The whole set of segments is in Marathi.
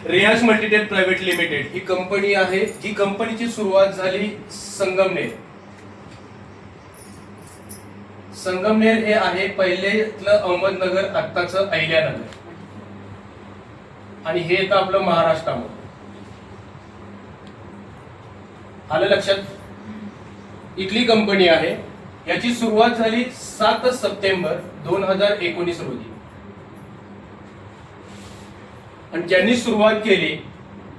रियांश मल्टीटेक प्रायव्हेट लिमिटेड ही कंपनी आहे, जी कंपनीची सुरुवात झाली संगमनेर. संगमनेर हे आहे पहिलेतलं अहमदनगर, आत्ताचं अहिल्यानगर, आणि हे येतं आपलं महाराष्ट्रामध्ये. आलं लक्षात? इथली कंपनी आहे. याची सुरुवात झाली 7 सप्टेंबर 2019 रोजी. आणि ज्यांनी सुरुवात केली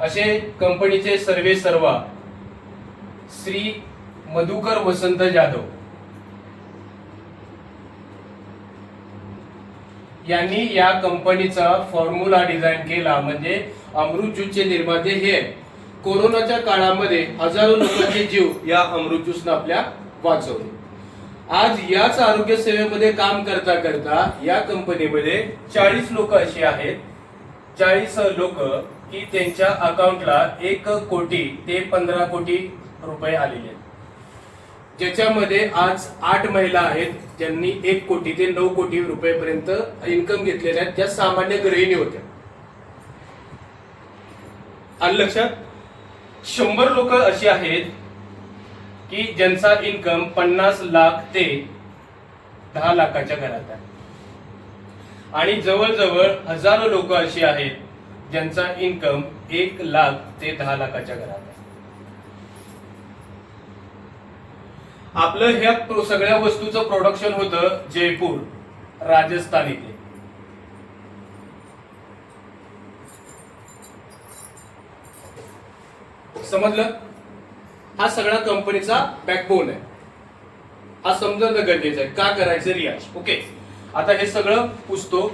असे कंपनीचे सर्वे सर्वा श्री मधुकर वसंत जाधव यांनी या कंपनीचा फॉर्म्युला डिझाईन केला. म्हणजे अमृत ज्यूसचे निर्माते हे. कोरोनाच्या काळामध्ये हजारो लोकांचे जीव या अमृत ज्यूसनं आपल्या वाचवले. आज याच आरोग्य सेवेमध्ये काम करता करता या कंपनीमध्ये 40 लोक अशी आहेत, 40 लोक की त्यांच्या अकाउंटला 1 कोटी ते 15 कोटी रुपये आलेले आहेत. ज्याच्यामध्ये आज 8 महिला आहेत ज्यांनी 1 कोटी ते 9 कोटी रुपयेपर्यंत इन्कम घेतलेले आहेत, ज्या सामान्य गृहिणी होत्या. आलं लक्षात? 100 लोक अशी आहेत की ज्यांचा इन्कम 50 लाख ते 10 लाखाच्या घरात आहे. आणि जवळजवळ हजारो लोक अशी आहेत ज्यांचा इन्कम 1 लाख ते 10 लाखाच्या घरात आहे. आपलं ह्या सगळ्या वस्तूचं प्रोडक्शन होतं जयपूर, राजस्थान इथे. समजलं? हा सगळा कंपनीचा बॅकबोन आहे. हा समजणं गरजेचं आहे. का करायचं रियांश? ओके, आता हे सगळं पुसतो.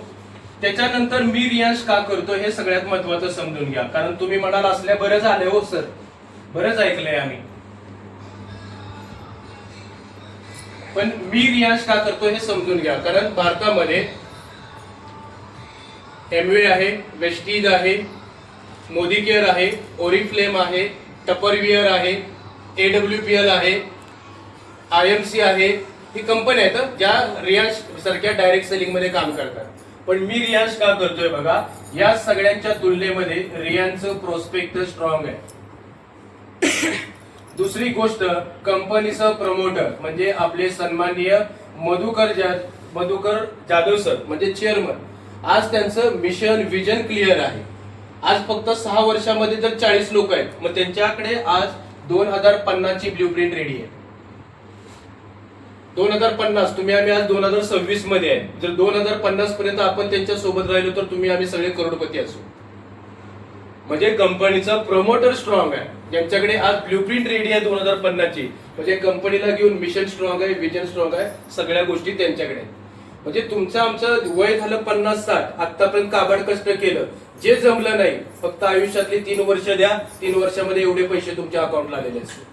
त्याच्यानंतर मी रियांश का करतो हे सगळ्यात महत्वाचं समजून घ्या. कारण तुम्ही म्हणाल असल्या बरं झालंय हो सर, बरंच ऐकलंय आम्ही, पण मी रियांश का करतो हे समजून घ्या. कारण भारतामध्ये एमवे आहे, वेस्टीज आहे, मोदी केअर आहे, ओरिफ्लेम आहे, टपरवियर आहे, AWPL आहे, IMC आहे. ही कंपनी आहेत ज्या रियांश सारख्या डायरेक्ट सेलिंग मध्ये काम करतात. पण मी रियांश का करतोय बघा, या सगळ्यांच्या तुलनेमध्ये रियांशचं प्रोस्पेक्ट स्ट्रॉंग आहे. दुसरी गोष्ट, कंपनीचं प्रमोटर म्हणजे आपले सन्माननीय मधुकर जाधव सर म्हणजे चेअरमन. आज त्यांचं मिशन विजन क्लिअर आहे. आज फक्त 6 वर्षामध्ये जर 40 लोक आहेत, मग त्यांच्याकडे आज 2050 ची ब्ल्यूप्रिंट रेडी आहे. 2050, तुम्ही आम्ही आज 2026 मध्ये आहे. जर 2050 पर्यंत आपण त्यांच्या सोबत राहिलो तर तुम्ही आम्ही सगळे करोडपती असू. म्हणजे कंपनीचा प्रमोटर स्ट्रॉंग आहे, ज्यांच्याकडे आज ब्ल्यूप्रिंट रेडी आहे 2050 ची. म्हणजे कंपनीला घेऊन मिशन स्ट्रॉंग आहे, विजन स्ट्रॉंग आहे, सगळ्या गोष्टी त्यांच्याकडे. म्हणजे तुमचं आमचं वय झालं 50-60, आतापर्यंत काबाड कष्ट केलं, जे जमलं नाही, फक्त आयुष्यातली 3 वर्ष द्या, 3 वर्षामध्ये एवढे पैसे तुमच्या अकाउंटला आलेले असतील.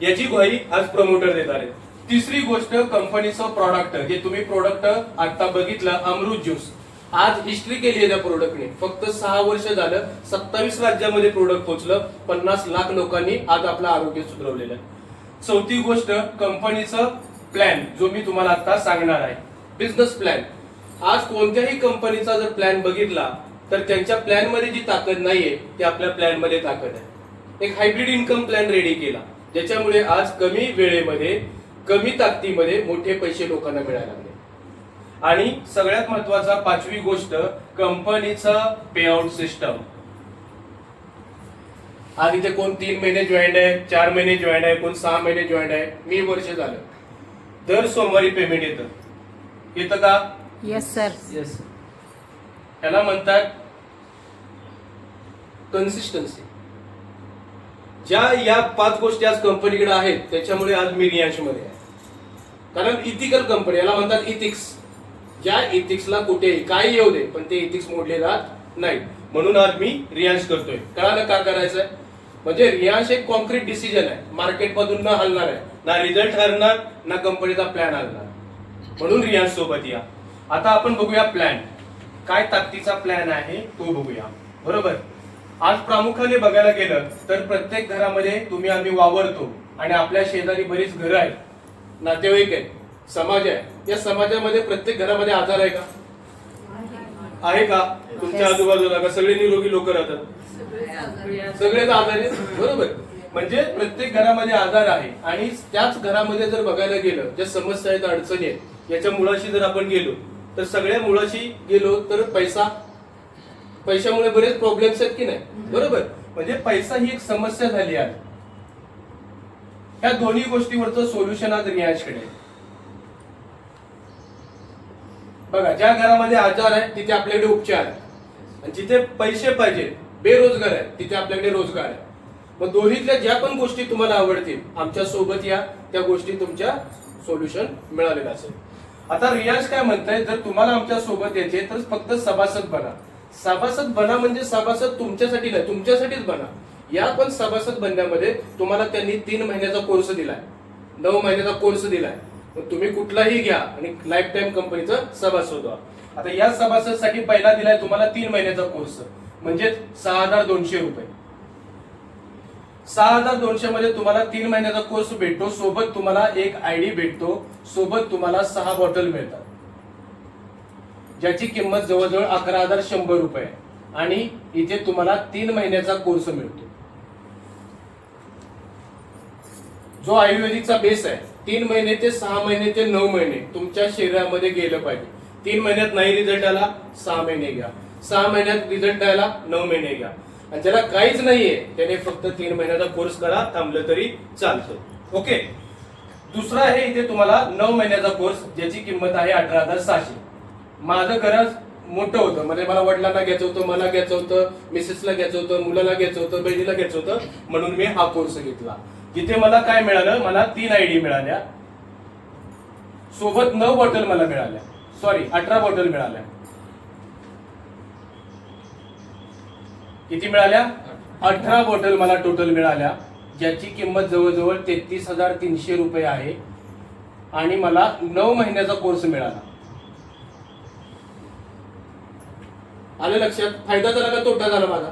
याची ग्वाही आज प्रमोटर देणार आहेत. तिसरी गोष्ट, कंपनीचं प्रॉडक्ट. जे तुम्ही प्रोडक्ट आता बघितलं अमृत ज्यूस, आज हिस्ट्री केली आहे त्या प्रोडक्टने. फक्त 6 वर्ष झालं 27 राज्यामध्ये प्रोडक्ट पोहोचलं, 50 लाख लोकांनी आज आपलं आरोग्य सुधारवलेलं आहे. चौथी गोष्ट, कंपनीचं प्लॅन जो मी तुम्हाला आता सांगणार आहे, बिझनेस प्लॅन. आज कोणत्याही कंपनीचा जर प्लॅन बघितला तर त्यांच्या प्लॅन मध्ये जी ताकद नाहीये ती आपल्या प्लॅन मध्ये ताकद आहे. एक हायब्रिड इन्कम प्लॅन रेडी केला, ज्याच्यामुळे आज कमी वेळेमध्ये कमी ताकदीमध्ये मोठे पैसे लोकांना मिळायला लागले. आणि सगळ्यात महत्वाचा 5वी गोष्ट, कंपनीचं पे आउट सिस्टम. आज इथे कोण 3 महिने जॉईंट आहे, 4 महिने जॉईंट आहे, कोण 6 महिने जॉईंट आहे, मी वर्ष झालं. दर सोमवारी पेमेंट येतं का? Yes sir. येस. याला म्हणतात कन्सिस्टन्सी. ज्या या 5 गोष्टी आज कंपनीकडे आहेत त्याच्यामुळे आज मी रियांश मध्ये आहे. कारण इथिकल कंपनी, याला म्हणतात इथिक्स. ज्या इथिक्सला कुठेही काही येऊ दे पण ते इथिक्स मोडले जात नाही. म्हणून आज मी रियांश करतोय. कळालं का करायचंय? म्हणजे रियांश एक कॉन्क्रीट डिसिजन आहे, मार्केट मधून न हलणार आहे, ना रिझल्ट हरणार ना कंपनीचा प्लॅन हलणार. म्हणून रियांश सोबत या. आता आपण बघूया प्लॅन, काय ताकदीचा प्लॅन आहे तो बघूया. बरोबर. आज प्रामुख्याने बघायला गेलं तर प्रत्येक घरामध्ये तुम्ही आम्ही वावरतो आणि आपल्या शेजारी बरीच घरं आहेत, नातेवाईक आहेत, समाज आहे. या समाजामध्ये प्रत्येक घरामध्ये आजार आहे का? आहे का? तुमच्या आजूबाजूला का सगळे निरोगी लोक राहतात? सगळेच आजारी आहेत, बरोबर. म्हणजे प्रत्येक घरामध्ये आजार आहे आणि त्याच घरामध्ये जर बघायला गेलं ज्या समस्या आहेत, अडचणी आहेत, याच्या मुळाशी जर आपण गेलो तर सगळ्या मुळाशी गेलो तर पैशामुळे बरेच प्रॉब्लेम्स आहेत की नाही, बरोबर. म्हणजे पैसा ही एक समस्या झाली आहे. ह्या दोन्ही गोष्टीवरचं सोल्युशन आज रियाजकडे आहे. बघा, ज्या घरामध्ये आजार आहे तिथे आपल्याकडे उपचार आहे आणि जिथे पैसे पाहिजे, बेरोजगार आहे, तिथे आपल्याकडे रोजगार आहे. मग दोन्हीतल्या ज्या पण गोष्टी तुम्हाला आवडतील आमच्या सोबत या, त्या गोष्टी तुमच्या सोल्युशन मिळालेलं असेल. आता रियाज काय म्हणताय, जर तुम्हाला आमच्या सोबत यायचे तर फक्त सभासद बना. सभासद बना म्हणजे सभासद तुमच्यासाठी नाही, तुमच्यासाठीच बना. या पण सभासद बनण्यामध्ये तुम्हाला त्यांनी 3 महिन्याचा कोर्स दिलाय, 9 महिन्याचा कोर्स दिलाय. मग तुम्ही कुठलाही घ्या आणि लाईफ टाईम कंपनीचा सभासद व्हा. आता या सभासदसाठी पहिला दिलाय तुम्हाला 3 महिन्याचा कोर्स, म्हणजे 6,200 रुपये. 6,200 मध्ये तुम्हाला 3 महिन्याचा कोर्स भेटतो, सोबत तुम्हाला एक आयडी भेटतो, सोबत तुम्हाला 6 बॉटल मिळतात, ज्याची किंमत जवळजवळ 11,100 रुपये आहे. आणि इथे तुम्हाला 3 महिन्याचा कोर्स मिळतो, जो आयुर्वेदिकचा बेस आहे. 3 महिने ते 6 महिने ते 9 महिने तुमच्या शरीरामध्ये गेलं पाहिजे. 3 महिन्यात नाही रिझल्ट आला, 6 महिने घ्या. 6 महिन्यात रिझल्ट आला, 9 महिने घ्या. आणि ज्याला काहीच नाहीये त्याने फक्त 3 महिन्याचा कोर्स करा, थांबलं तरी चालतं. ओके. दुसरा आहे इथे तुम्हाला 9 महिन्याचा कोर्स, ज्याची किंमत आहे 18,600. माझं गरज मोठं होतं, म्हणजे मला वडिलांना घ्यायचं होतं, मला घ्यायचं होतं, मिसेसला घ्यायचं होतं, मुलाला घ्यायचं होतं, बहिणीला घ्यायचं होतं, म्हणून मी हा कोर्स घेतला. जिथे मला काय मिळालं, मला 3 आयडी मिळाल्या, सोबत 9 बॉटल मला मिळाल्या, 18 बॉटल मिळाल्या. किती मिळाल्या? 18 बॉटल मला टोटल मिळाल्या, ज्याची किंमत जवळजवळ 33,300 रुपये आहे. आणि मला 9 महिन्याचा कोर्स मिळाला. आलं लक्षात? फायदा झाला का तोटा झाला माझा?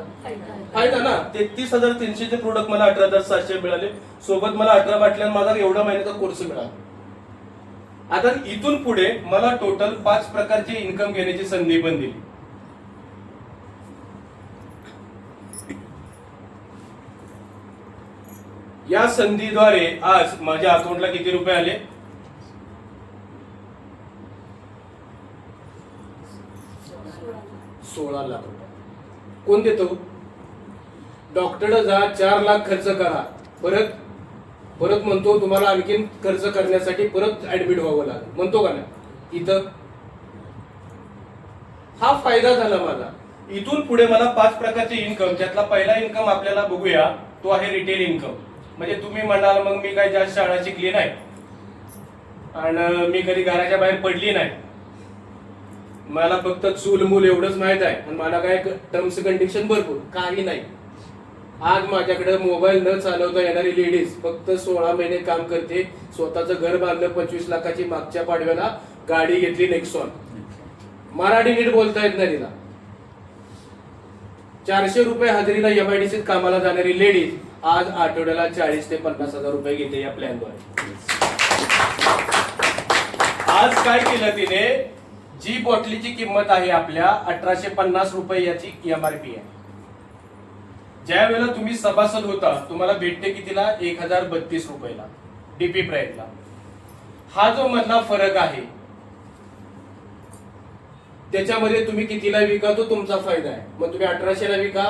फायदा ना. 33,300 चे प्रोडक्ट मला 18,700 मिळाले, सोबत मला 18 बाटल्या, माझा एवढा महिन्याचा कोर्स मिळाला. आता इथून पुढे मला टोटल 5 प्रकारची इन्कम घेण्याची संधी पण दिली. या संधीद्वारे आज माझ्या अकाउंटला किती रुपये आले? 16 लाख रुपये. कोण देतो? डॉक्टर जा 4 लाख खर्च करा, परत म्हणतो तुम्हाला आणखीन खर्च करण्यासाठी परत ऍडमिट व्हावं लागेल, म्हणतो का नाही? इथं हा फायदा झाला माझा. इथून पुढे मला 5 प्रकारचे इन्कम, त्यातला पहिला इन्कम आपल्याला बघूया, तो आहे रिटेल इन्कम. म्हणजे तुम्ही म्हणाल मग मी काही जास्त शाळा शिकली नाही आणि मी कधी घराच्या बाहेर पडली नाही, मला फक्त चूल मूल एवढंच माहित आहे आणि मला काय टर्म्स कंडिशन भरपूर काही नाही. आज माझ्याकडे मोबाईल न चालवता येणारी लेडीज फक्त 16 महिने काम करते, स्वतःचं घर बांधलं 25 लाखाची, मागच्या पाडव्याला गाडी घेतली नेक्सॉन, मराठी नीट बोलता येत नाही तिला. 400 रुपये हजेरीला MIDCत कामाला जाणारी लेडीज आज आठवड्याला 40 ते 50,000 रुपये घेते या प्लॅनद्वारे. आज काय केलं तिने, जी बॉटलीची किंमत आहे आपल्या 1850 रुपये याची MRP आहे. ज्या वेळेला तुम्ही सभासद होता तुम्हाला भेटते कितीला? 1032 रुपयाला DP प्राइसला. हा जो मधला फरक आहे त्याच्यामध्ये तुम्ही कितीला विका तो तुमचा फायदा आहे. मग तुम्ही 1800 ला विका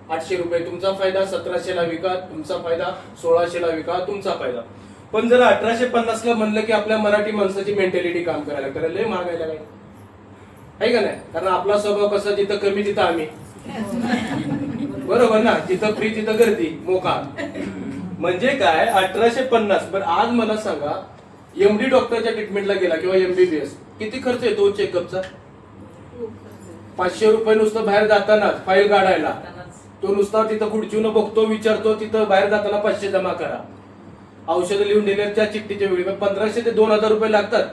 800 रुपये तुमचा फायदा, 1700 ला विका तुमचा फायदा, 1600 ला विका तुमचा फायदा. पण जर 1850 ला म्हणलं की आपल्या मराठी माणसाची मेंटॅलिटी काम करायला लागतं, लय मागायला काय आहे का नाही? कारण आपला स्वभाव कसा, जिथं कमी तिथं आम्ही, बरोबर ना? जिथं फ्री तिथं गर्दी मोका. म्हणजे काय 1850. बरं आज मला सांगा, MD डॉक्टरच्या ट्रीटमेंटला गेला किंवा MBBS किती खर्च येतो चेकअपचा? 500 रुपये नुसतं बाहेर जाताना फाईल काढायला. तो नुसता तिथं खुर्चीनं बघतो, विचारतो, तिथं बाहेर जाताना 500 जमा करा. औषधं लिहून दिल्याच्या चिठ्ठीच्या वेळी 1500 ते 2000 रुपये लागतात.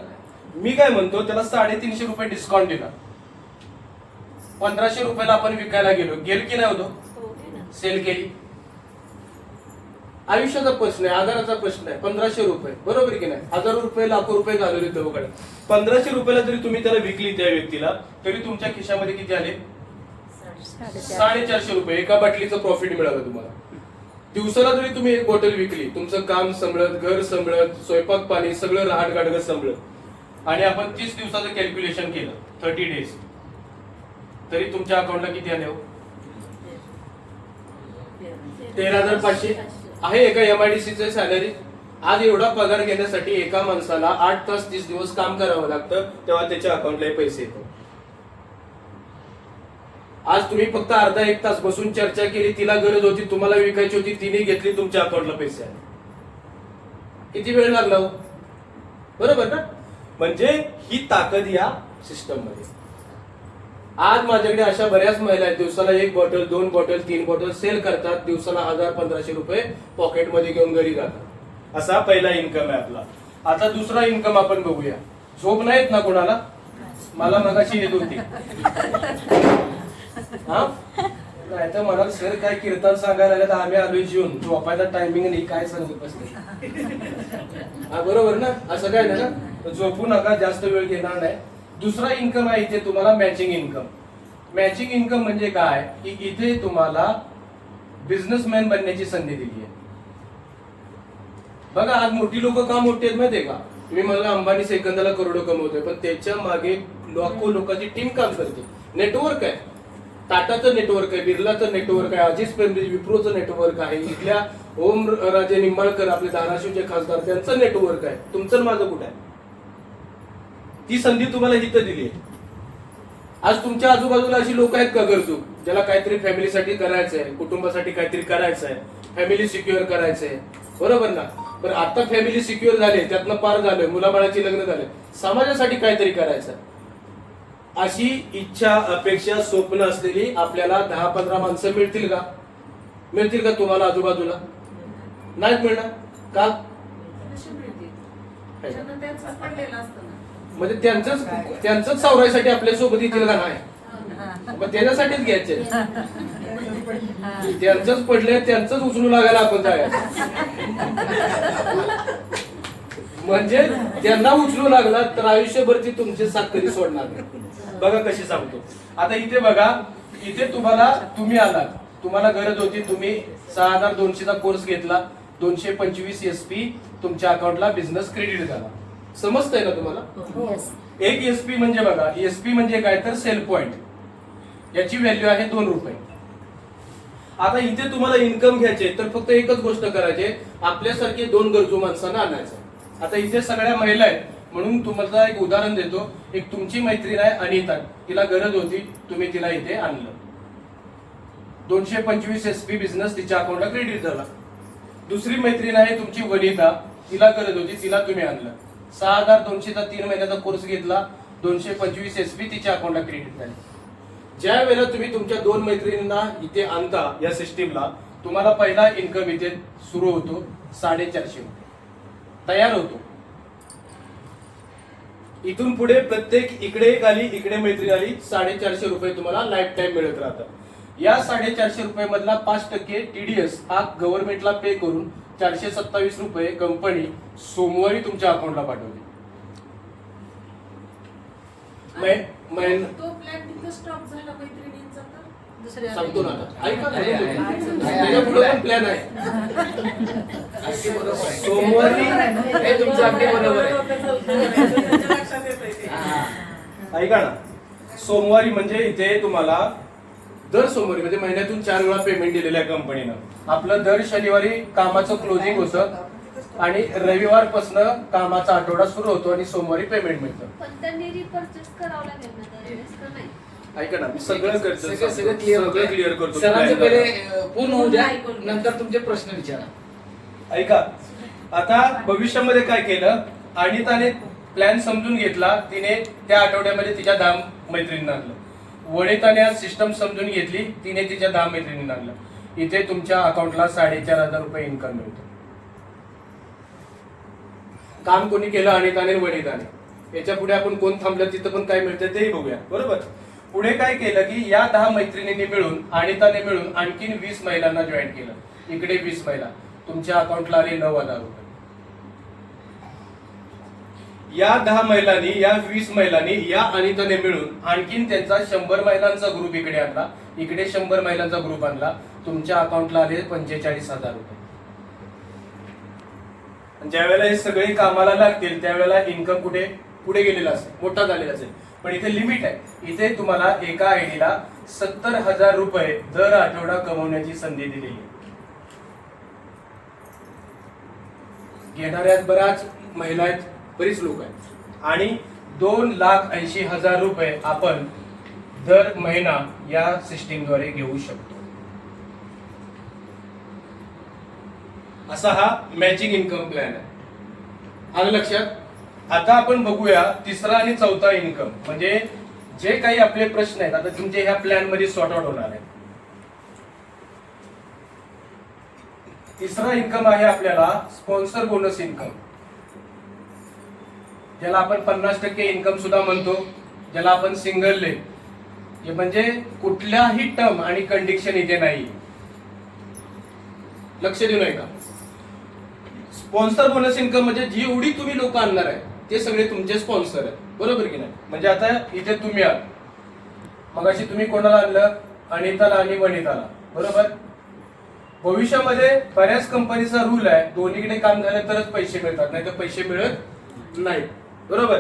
मी काय म्हणतो, त्याला 350 रुपये डिस्काउंट दिला, 1500 रुपयाला आपण विकायला गेलो, गेल की नाही होतो? सेल केली. आयुष्याचा प्रश्न आहे, आजाराचा प्रश्न आहे. 1500 रुपये, बरोबर की नाही? हजारो रुपये, लाखो रुपये घालवले दवाखान्यात. 1500 रुपयाला जरी तुम्ही त्याला विकली त्या व्यक्तीला, तरी तुमच्या खिशामध्ये किती आले? ₹450 रुपये एका बाटलीचं प्रॉफिट मिळालं तुम्हाला. दिवसाला जरी तुम्ही एक बॉटल विकली, तुमचं काम सांभाळत, घर सांभाळत, स्वयंपाक पाणी सगळं राहट गाडगत सांभाळत, आणि आपण 30 दिवसाचं कॅल्क्युलेशन केलं 30 डेज, तरी तुमच्या अकाउंटला किती आले हो? 13,500 आहे एका MIDCचं सॅलरी. आज एवढा पगार घेण्यासाठी एका माणसाला 8 तास 30 दिवस काम करावं लागतं, तेव्हा त्याच्या अकाउंटला पैसे येतात. आज तुम्ही फक्त अर्धा एक तास बसून चर्चा केली, तिला गरज होती, तुम्हाला विकायची होती, तिने घेतली, तुमच्या अकाउंटला पैसे आले. किती वेळ लागला हो? बरोबर ना? म्हणजे ही ताकद या सिस्टम मध्ये. आज माझ्याकडे अशा बऱ्याच महिला आहेत, दिवसाला 1 बॉटल 2 बॉटल 3 बॉटल सेल करतात, दिवसाला 1000-1500 रुपये पॉकेटमध्ये घेऊन घरी जातात. असा पहिला इन्कम आहे आपला. आता दुसरा इन्कम आपण बघूया. झोप नाहीत ना कोणाला? मला मगाशी येत होती. हा नाही तर म्हणाल सर काय कीर्तन सांगायला आले, तर आम्ही आलोय जेवून, झोपायचा टायमिंग नाही, काय सांगत बसते. हा बरोबर ना? असं काय ना, झोपू नका, जास्त वेळ घेणार नाही. दुसरा इन्कम आहे इथे तुम्हाला मॅचिंग इन्कम. मॅचिंग इन्कम म्हणजे काय की इथे तुम्हाला बिझनेसमॅन बनण्याची संधी दिली आहे. बघा आज मोठी लोक का मोठी आहेत माहितीये का? तुम्ही मला अंबानी सेकंदाला करोडो कमवतोय, पण त्याच्या मागे लाखो लोकांची टीम काम करते. नेटवर्क आहे, टाटाचं नेटवर्क आहे, बिर्लाचं नेटवर्क आहे, अजित पेंब्रिज विप्रोचं नेटवर्क आहे, इथल्या ओम राजे निंबाळकर आपले धाराशिवचे खासदार त्यांचं नेटवर्क आहे. तुमचं माझं कुठं आहे? ती संधी तुम्हाला इथं दिली आहे. आज तुमच्या आजूबाजूला अशी लोक आहेत का गरजू, ज्याला काहीतरी फॅमिलीसाठी करायचंय, कुटुंबासाठी काहीतरी करायचंय, फॅमिली सिक्युअर करायचंय, बरोबर ना? पण आता फॅमिली सिक्युअर झाले, त्यातनं पार झालं, मुलाबाळाची लग्न झाले, समाजासाठी काहीतरी करायचं, अशी इच्छा अपेक्षा स्वप्न असलेली आपल्याला 10-15 माणसं मिळतील का? मिळतील का तुम्हाला आजूबाजूला? नाहीत मिळणार का? म्हणजे त्यांचंच सावरायसाठी आपल्या सोबत येतील का? नाही, मग त्याच्यासाठीच घ्यायचे. त्यांचंच पडले, त्यांचंच उचलू लागायला आपण जायचं. म्हणजे त्यांना उचलू लागला तर आयुष्यभर ती तुमची साथ कधी सोडणार नाही. बघा कशी सांगतो. आता इथे बघा, इथे तुम्ही आलात, तुम्हाला गरज होती, तुम्ही 6200 चा कोर्स घेतला, 225 SP तुमच्या अकाउंटला बिझनेस क्रेडिट झाला. समजतंय ना तुम्हाला? एक SP म्हणजे बघा, SP म्हणजे काय तर सेल पॉइंट, याची व्हॅल्यू आहे 2 रुपये. आता इथे तुम्हाला इन्कम घ्यायचे तर फक्त एकच गोष्ट करायची, आपल्यासारखे 2 गरजू माणसांना आणायचं. आता इथे सगळ्या महिला आहेत म्हणून तुम्हाला एक उदाहरण देतो. एक तुमची मैत्रीण आहे अनिता, तिला गरज होती, तुम्ही तिला इथे आणलं, 225 SP बिझनेस तिच्या अकाउंटला क्रेडिट झाला. दुसरी मैत्रीण आहे तुमची वनिता, तिला गरज होती, तिला तुम्ही आणलं, 6200 चा 3 महिन्याचा कोर्स घेतला, 225 SP तिच्या अकाउंटला क्रेडिट झाले. ज्या वेळेला तुम्ही तुमच्या 2 मैत्रिणींना इथे आणता या सिस्टीमला, तुम्हाला पहिला इन्कम इथे सुरू होतो 450 रुपये तयार होतो. इथून पुढे प्रत्येक इकडे एक आली, इकडे मैत्रीण आली, 450 रुपये तुम्हाला लाईफ टाइम मिळत राहतात. या 450 रुपये मधला 5% TDS हा गव्हर्नमेंटला पे करून 427 रुपये कंपनी सोमवारी तुमच्या अकाउंटला पाठवते. तो प्लॅन तिथे स्टॉप झाला मैत्रिणींचा तर सांगतो ना आता, ऐका त्याच्या पुढे पण प्लॅन आहे. सोमवारी हे तुमचं अगदी बरोबर आहे. ऐका ना, सोमवारी म्हणजे इथे तुम्हाला दर सोमवारी म्हणजे महिन्यातून 4 वेळा पेमेंट दिलेलं आहे कंपनीनं. आपलं दर शनिवारी कामाचं क्लोजिंग होतं आणि रविवारपासून कामाचा आठवडा सुरू होतो आणि सोमवारी पेमेंट मिळतं. पण त्यांनी रिपर्चेस करावं लागेल ना तर नाही. ऐका ना, मी सगळं करतो, सगळं क्लिअर करतो. सरांचं पहिले पूर्ण होऊ द्या, नंतर तुमचे प्रश्न विचारा. ऐका, आता भविष्यामध्ये काय केलं, अनिताने प्लॅन समजून घेतला, तिने त्या आठवड्यामध्ये तिच्या 10 मैत्रिणींना आणलं. वनिताने सिस्टम समजून घेतली, तिने तिच्या 10 मैत्रिणींना आणलं. इथे तुमच्या अकाउंटला 4500 रुपये इन्कम मिळतो. काम कोणी केलं? अनिताने आणि वनिताने. याच्या पुढे आपण कोण थांबलं तिथं पण काय मिळतं तेही बघूया, बरोबर? पुढे काय केलं की या 10 मैत्रिणींनी मिळून, अनिताने मिळून आणखीन 20 महिलांना जॉईन केलं. इकडे 20 महिला, तुमच्या अकाउंटला आले 9000 रुपये. या 10 महिलांनी, या 20 महिलांनी, या अनिताने मिळून आणखीन त्यांचा 100 महिलांचा ग्रुप इकडे आणला, इकडे 100 महिलांचा ग्रुप आणला, तुमच्या अकाउंटला आले 45,000 रुपये. ज्या वेळेला हे सगळे कामाला लागतील त्यावेळेला इन्कम कुठे पुढे गेलेला असेल, मोठा झालेला असेल. पण इथे लिमिट आहे. इथे तुम्हाला एका आयडीला 70,000 रुपये दर आठवडा कमवण्याची संधी दिलेली आहे. घेणाऱ्यात बऱ्याच महिला आहेत, बरीच लोक आहेत, आणि 2,80,000 रुपये आपण दर महिना या सिस्टीमद्वारे घेऊ शकतो. असा हा मॅचिंग इन्कम प्लॅन आहे. आलं लक्षात? आता आपण बघूया तिसरा आणि चौथा इन्कम, म्हणजे जे काही आपले प्रश्न आहेत आता तुमचे ह्या प्लॅन मध्ये सॉर्ट आउट होणार आहे. तिसरा इन्कम आहे आपल्याला स्पॉन्सर बोनस इन्कम, ज्याला आपण 50% इन्कम सुद्धा म्हणतो, ज्याला आपण सिंगल लेग. हे म्हणजे कुठल्याही टर्म आणि कंडिशन इथे नाही. लक्ष देऊ नये का? स्पॉन्सर बोनस इन्कम म्हणजे जी एवढी तुम्ही लोक आणणार आहे ते सगळे तुमचे स्पॉन्सर आहेत, बरोबर की नाही? म्हणजे आता इथे तुम्ही आहात, मगाशी तुम्ही कोणाला आणलं? अनिताला आणि वनिताला, बरोबर. भविष्यामध्ये बऱ्याच कंपनीचा रूल आहे, दोन्हीकडे काम झालं तरच पैसे मिळतात, नाही तर पैसे मिळत नाही, बरोबर.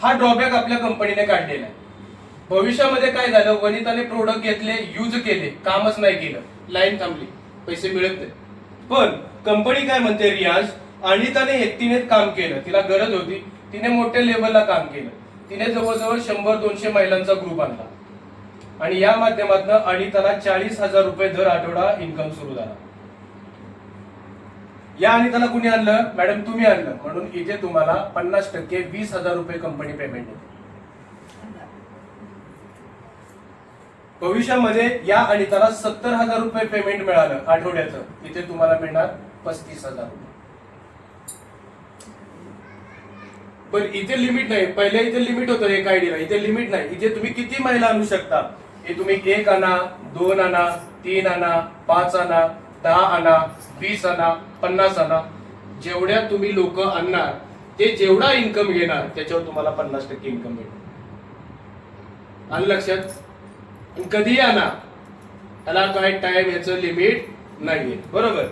हा ड्रॉबॅक आपल्या कंपनीने काढलेला आहे. भविष्यामध्ये काय झालं? वनिताने प्रोडक्ट घेतले, यूज केले, कामच नाही केलं, लाईन थांबली, पैसे मिळत नाही. पण कंपनी काय म्हणते? रियाज, अनिताने एकटीनेच काम केलं, तिला गरज होती, तिने मोठ्या लेवलला काम केलं, तिने जवळजवळ 100-200 महिलांचा ग्रुप आणला, आणि या माध्यमातून अनिताला 40,000 रुपये दर आठवडा इन्कम सुरू झाला. या अनिताला कुणी आणलं? मॅडम तुम्ही आणलं, म्हणून इथे तुम्हाला 50% 20,000 रुपये कंपनी पेमेंट होते. भविष्यामध्ये या अनिताला 70,000 रुपये पेमेंट मिळालं आठवड्याचं, इथे तुम्हाला मिळणार 35,000 रुपये. पण इथे लिमिट नाही. पहिल्या इथे लिमिट होतं एक आयडीला, इथे लिमिट नाही. इथे तुम्ही किती महिला आणू शकता? हे तुम्ही 1 आणा, 2 आणा, 3 आणा, 5 आणा, 10 आणा, 20 आणा, 50 आणा. जेवढ्या तुम्ही लोक आणणार ते जेवढा इन्कम घेणार त्याच्यावर तुम्हाला 50% इन्कम मिळेल. आलं लक्षात? कधी आणा, त्याला काय टाइम याचं लिमिट नाहीये, बरोबर.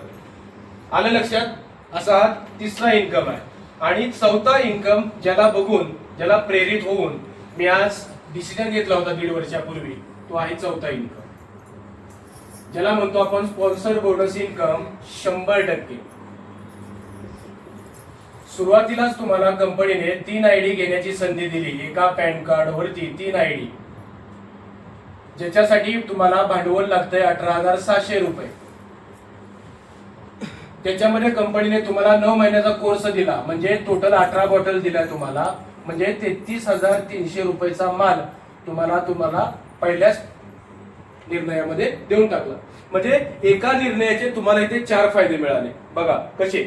आलं लक्षात? असा हा तिसरा इन्कम आहे. आणि चौथा इन्कम, ज्याला बघून, ज्याला प्रेरित होऊन मी आज डिसिजन घेतला होता 1.5 वर्षापूर्वी, तो आहे चौथा इन्कम, ज्याला म्हणतो आपण स्पॉन्सर बोनस इन्कम. 100%. सुरुवातीलाच तुम्हाला कंपनीने 3 आयडी घेण्याची संधी दिली, एका पॅन कार्ड वरती 3 आयडी, ज्याच्यासाठी तुम्हाला भांडवल लागतंय 18,700 रुपये. त्याच्यामध्ये कंपनीने तुम्हाला 9 महिन्याचा कोर्स दिला, म्हणजे टोटल 18 बॉटल दिल्या तुम्हाला, म्हणजे 33,300 रुपयाचा माल तुम्हाला पहिल्याच निर्णयामध्ये देऊन टाकला. म्हणजे एका निर्णयाचे तुम्हाला इथे 4 फायदे मिळाले. बघा कसे.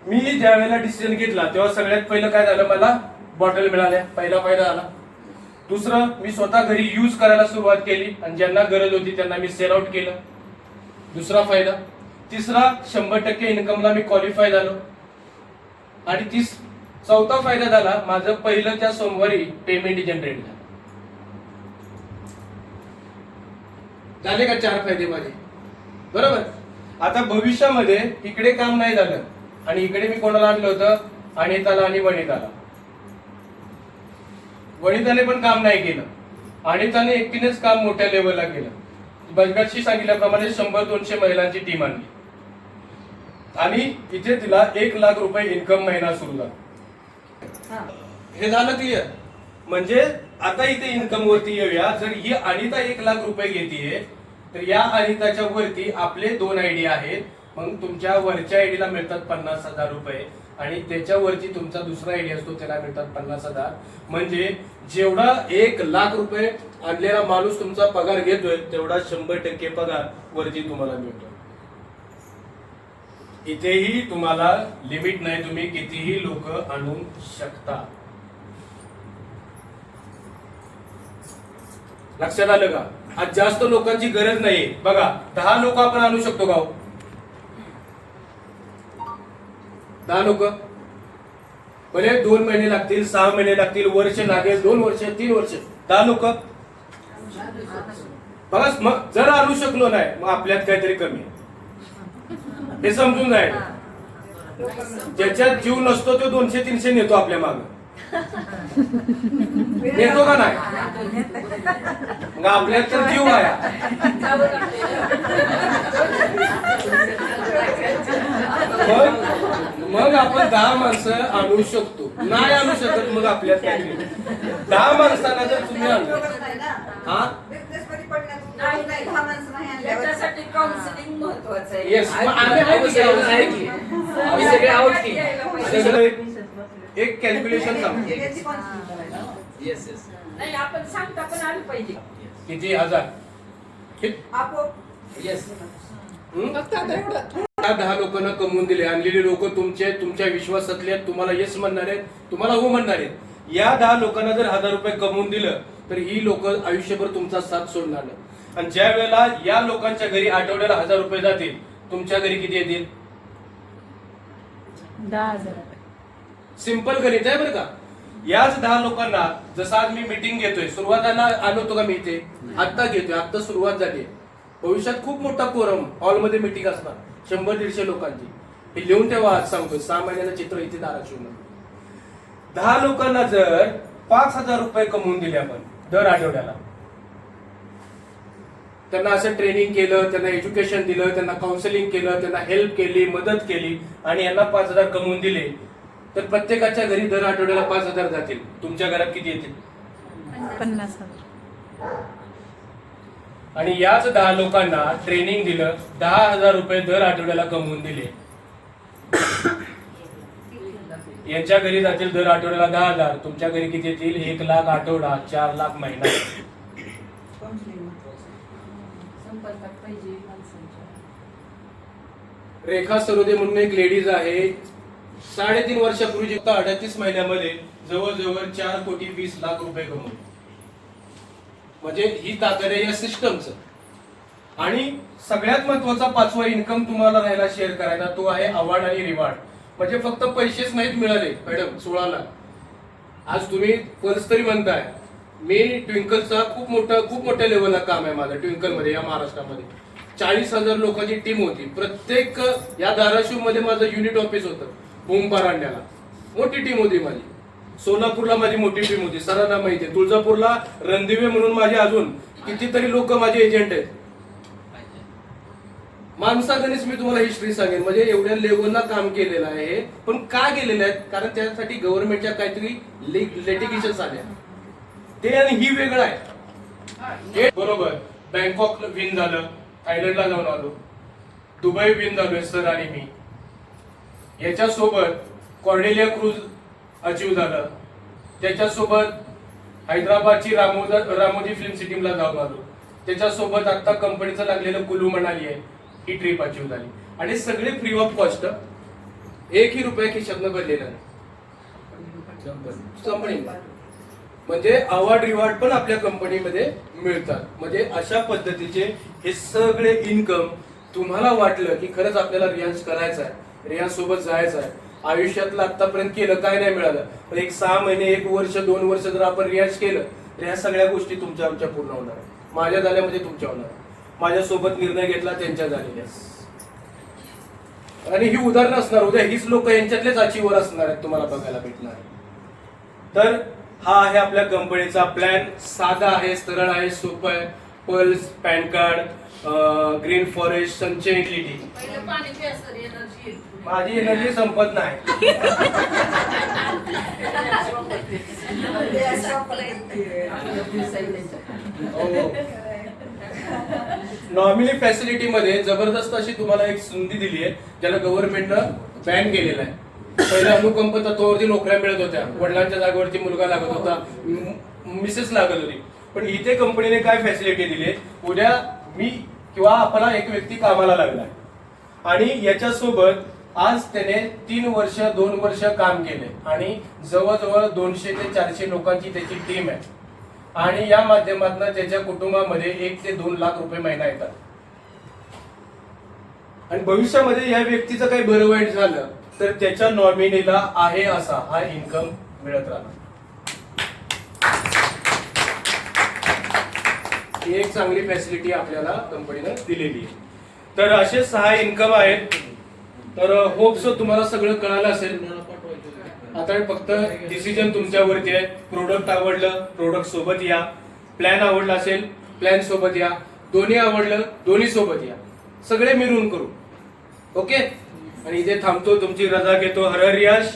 मी ज्या वेळेला डिसिजन घेतला तेव्हा सगळ्यात पहिलं काय झालं? मला बॉटल मिळाल्या, पहिला फायदा झाला. दुसरं, मी स्वतः घरी यूज करायला सुरुवात केली आणि ज्यांना गरज होती त्यांना मी सेल आउट केलं, दुसरा फायदा. तिसरा, 100% इन्कमला मी क्वालिफाय झालो. आणि चौथा फायदा झाला, माझं पहिलं त्या सोमवारी पेमेंट जनरेट झालं. झाले का 4 फायदे माझे? बरोबर. आता भविष्यामध्ये इकडे काम नाही झालं आणि इकडे मी कोणाला आणलं होतं? अनिताला आणि वनिताला. वनिताने पण काम नाही केलं, अनिताने एकटीनेच काम मोठ्या लेवलला केलं. बजगाशी सांगितल्याप्रमाणे 100-200 महिलांची टीम आणली आणि इथे तिला 1 लाख रुपये इन्कम महिना सुरू झाला. हे झालं क्लिअर? म्हणजे आता इथे इन्कम वरती येऊया. जर ही अनिता 1 लाख रुपये घेतीये तर या अनिताच्या वरती आपले 2 आयडी आहेत, मग तुमच्या वरच्या आयडीला मिळतात 50,000 रुपये आणि त्याच्यावरती तुमचा दुसरा आयडी असतो त्याला मिळतात 50,000. म्हणजे जेवढा 1 लाख रुपये आणलेला माणूस तुमचा पगार घेतोय तेवढा 100% पगार वरती तुम्हाला मिळतो. इथेही तुम्हाला लिमिट नाही, तुम्ही कितीही लोक आणू शकता. लक्षात आलं का? आज जास्त लोकांची गरज नाही. बघा 10 लोक आपण आणू शकतो का? 10 लोक भले 2 महिने लागतील, 6 महिने लागतील, वर्ष लागेल, 2 वर्ष, 3 वर्ष, 10 लोक बघा. मग जर आणू शकलो नाही मग आपल्यात काहीतरी कमी आहे हे समजून जाईल. ज्याच्यात जीव नसतो तो 200-300 नेतो आपल्या माग, नेतो का नाही? मग आपल्यात तर जीव आहे. मग आपण 10 माणसं आणू शकतो. नाही आणू शकत मग आपल्यात काहीतरी 10 माणसांना जर तुम्ही आणलं हा त्याच्यासाठी काउन्सिलिंग महत्वाचं आहे. येस, आम्ही सगळे आहोत की. एक कॅल्क्युलेशन सांगतो. Yes yes. नाही आपण सांगता पण आलं पाहिजे. किती हजार? येस. त्या 10 लोकांना कमवून दिले. आणलेले लोक तुमच्या विश्वासातले आहेत, तुम्हाला येस म्हणणार आहेत, तुम्हाला हो म्हणणार आहेत. या 10 लोकांना जर 1000 रुपये कमवून दिलं तर ही लोक आयुष्यभर तुमचा साथ सोडणार नाही. आणि ज्या वेळेला या लोकांच्या घरी आठवड्याला 1000 रुपये जातील, तुमच्या घरी किती येतील? 10,000. सिंपल गणित आहे बरं का. याच 10 लोकांना जसं आज मी मीटिंग घेतोय, सुरुवातीला आणतो का मी इथे? आत्ता घेतोय, आत्ता सुरुवात झाली. भविष्यात खूप मोठा कोरम हॉलमध्ये मीटिंग असणार, 100-150 लोकांची. हे लिहून ठेवा. आज सांगतोय 6 महिन्याचं चित्र इथे धाराशिव. 10 लोकांना जर 5,000 रुपये कमवून दिले आपण दर आठवड्याला, त्यांना असं ट्रेनिंग केलं, त्यांना एज्युकेशन दिलं, त्यांना काउन्सिलिंग केलं, त्यांना हेल्प केली, मदत केली आणि यांना 5,000 कमवून दिले, तर प्रत्येकाच्या घरी दर आठवड्याला 5,000 जातील. तुमच्या घरात किती येतील? 50,000. आणि याच 10 लोकांना ट्रेनिंग दिलं, 10,000 रुपये दर आठवड्याला कमवून दिले. यांच्या घरी जातील दर आठवड्याला 10,000. तुमच्या घरी किती येतील? 1 लाख आठवडा, 4 लाख महिना. संपर्कात पाहिजे माणसांच्या. रेखा सरोदे म्हणून एक लेडीज आहे. 3.5 वर्षापूर्वी 38 महिन्यामध्ये जवळजवळ 4,20,00,000 रुपये कमवले. म्हणजे ही ताकद आहे या सिस्टमचं. आणि सगळ्यात महत्वाचा 5वा इन्कम तुम्हाला राहायला शेअर करायला, तो आहे अवॉर्ड आणि रिवॉर्ड. म्हणजे फक्त पैसेच नाहीत मिळाले मॅडम 16 लाख. आज तुम्ही पर्स तरी म्हणताय. मी ट्विंकलचा खूप मोठ्या लेवलला काम आहे माझं ट्विंकलमध्ये, या महाराष्ट्रामध्ये 40,000 लोकांची टीम होती. प्रत्येक या धाराशिव मध्ये माझं युनिट ऑफिस होतं. भूमपारांड्याला मोठी टीम होती माझी. सोलापूरला माझी मोठी टीम होती, सरांना माहिती आहे. तुळजापूरला रणदिवे म्हणून माझे अजून कितीतरी लोक माझे एजंट आहेत. माणसागणीच मी तुम्हाला हिस्ट्री सांगेन. म्हणजे एवढ्या लेवलला काम केलेलं आहे. पण का केलेलं आहे? कारण त्यासाठी गव्हर्नमेंटच्या काहीतरी लिटिगेशन्स आल्या, ते आणि ही वेगळं आहे. बरोबर. बँकॉक विन झालं, थायलंडला जाऊन आलो, दुबई विन झालोय सर आणि मी. याच्यासोबत कॉर्डेलिया क्रूज अचीव झालं. त्याच्यासोबत हैदराबादची रामोजी फिल्म सिटीला जाऊन आलो. त्याच्यासोबत आता कंपनीचं लागलेलं कुलू मनाली आहे, ही ट्रिप अचीव झाली. आणि सगळे फ्री ऑफ कॉस्ट, 1ही रुपया खिशातनं भरलेला नाही कंपनी. म्हणजे अवॉर्ड रिवॉर्ड पण आपल्या कंपनीमध्ये मिळतात. म्हणजे अशा पद्धतीचे हे सगळे इन्कम. तुम्हाला वाटलं की खरंच आपल्याला रियाज करायचा आहे, रियाज सोबत जायचं आहे, आयुष्यातलं आतापर्यंत केलं काय नाही मिळालं, पण एक 6 महिने, 1 वर्ष, 2 वर्ष जर आपण रियाज केलं तर ह्या सगळ्या गोष्टी तुमच्या आमच्या पूर्ण होणार आहे. माझ्या झाल्या म्हणजे तुमच्या होणार. माझ्यासोबत निर्णय घेतला त्यांच्या झालेल्या. आणि ही उदाहरणं असणार, उद्या हीच लोक यांच्यातलेच अचीवर असणार आहेत, तुम्हाला बघायला भेटणार आहे. तर हा आहे आपल्या कंपनीचा प्लॅन. साधा आहे, सरळ आहे, सोपं आहे. Pulse, pan card, green forest, संचय युटिलिटी. पहिलं पाणी प्या सर, एनर्जी येईल. माझी एनर्जी संपत नाही. नॉर्मली फॅसिलिटी मध्ये जबरदस्त अशी तुम्हाला एक संधी दिली आहे, ज्याला गव्हर्नमेंटनं बॅन केलेला आहे. पहिल्या अनुकंप तत्वावरती नोकऱ्या मिळत होत्या, वडिलांच्या जागेवरती मुलगा लागत होता, मिसेस लागत होती. पण इथे कंपनीने काय फॅसिलिटी दिली? उद्या मी किंवा आपला एक व्यक्ती कामाला लागला आणि याच्यासोबत आज त्याने 3 वर्ष 2 वर्ष काम केले आणि जवळजवळ 200 ते 400 लोकांची त्याची टीम आहे. आणि या माध्यमातून त्याच्या कुटुंबामध्ये 1 ते 2 लाख रुपये महिना येतात. आणि भविष्यामध्ये या व्यक्तीचं काही बरं वाईट झालं तर त्याच्या नॉमिनीला आहे असा हा इन्कम मिळत राहणार. ही एक चांगली फॅसिलिटी आपल्याला कंपनीनं दिलेली आहे. तर असे 6 इन्कम आहेत. तर होप्स तुम्हाला सगळं कळालं असेल. आता फक्त डिसिजन तुमच्यावरती आहे. प्रोडक्ट आवडलं प्रोडक्ट सोबत या, प्लॅन आवडला असेल प्लॅन सोबत या, दोन्ही आवडलं दोन्ही सोबत या, सगळे मिळून करू. ओके. आणि इथे थांबतो, तुमची रजा घेतो. हर हर यश.